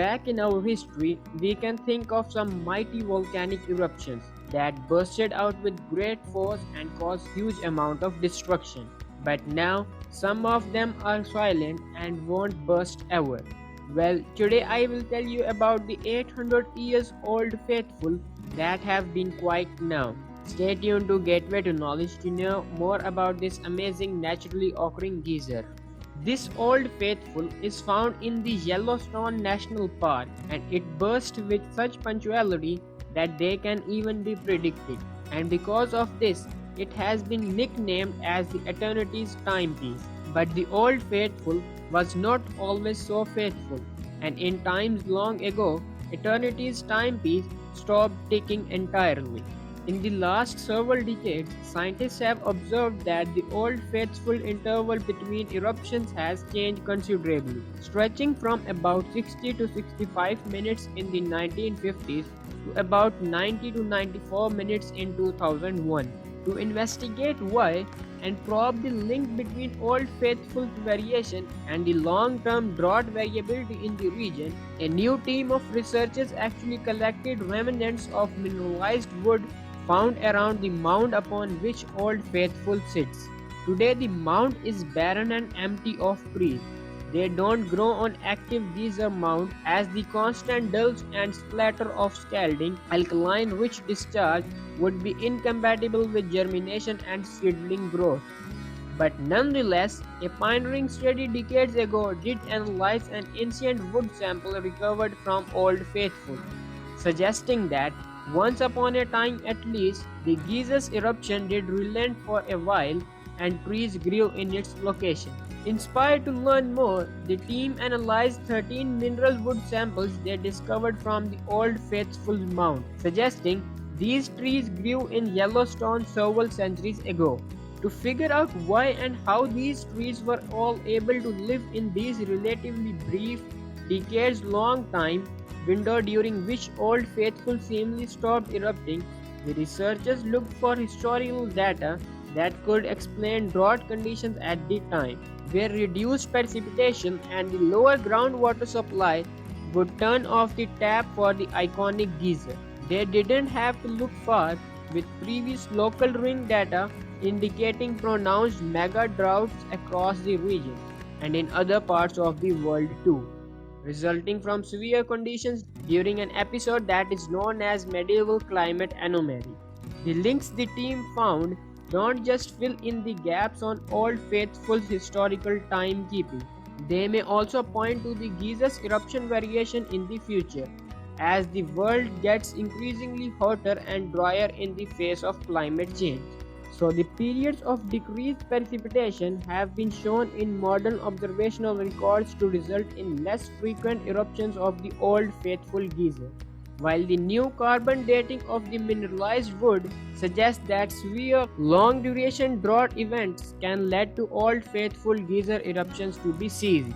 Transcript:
back in our history, we can think of some mighty volcanic eruptions that bursted out with great force and caused huge amount of destruction. But now, some of them are silent and won't burst ever. Well, today I will tell you about the 800 years old faithful that have been quiet now. Stay tuned to Gateway to Knowledge to know more about this amazing naturally occurring geyser. This old faithful is found in the Yellowstone National Park and it bursts with such punctuality that they can even be predicted. And because of this, it has been nicknamed as the Eternity's timepiece. But the old faithful was not always so faithful, and in times long ago, Eternity's timepiece stopped ticking entirely. In the last several decades, scientists have observed that the old faithful interval between eruptions has changed considerably, stretching from about 60 to 65 minutes in the 1950s to about 90 to 94 minutes in 2001. To investigate why and probe the link between Old Faithful's variation and the long-term drought variability in the region, a new team of researchers actually collected remnants of mineralized wood found around the mound upon which Old Faithful sits. Today the mound is barren and empty of trees. They don't grow on active geyser mound as the constant dulls and splatter of scalding alkaline-rich discharge would be incompatible with germination and seedling growth. But nonetheless, a pioneering study decades ago did analyze an ancient wood sample recovered from Old Faithful, suggesting that once upon a time at least, the geysers eruption did relent for a while and trees grew in its location. Inspired to learn more, the team analyzed 13 mineral wood samples they discovered from the Old Faithful mound, suggesting these trees grew in Yellowstone several centuries ago. To figure out why and how these trees were all able to live in these relatively brief, decades-long time window during which Old Faithful seemingly stopped erupting, the researchers looked for historical data that could explain drought conditions at the time, where reduced precipitation and the lower groundwater supply would turn off the tap for the iconic geyser. They didn't have to look far, with previous local ring data indicating pronounced mega droughts across the region and in other parts of the world too, resulting from severe conditions during an episode that is known as medieval climate anomaly. The links the team found don't just fill in the gaps on Old Faithful's historical timekeeping. They may also point to the geysers eruption variation in the future, as the world gets increasingly hotter and drier in the face of climate change. So the periods of decreased precipitation have been shown in modern observational records to result in less frequent eruptions of the Old Faithful geyser, while the new carbon dating of the mineralized wood suggests that severe long-duration drought events can lead to Old Faithful geyser eruptions to be ceased.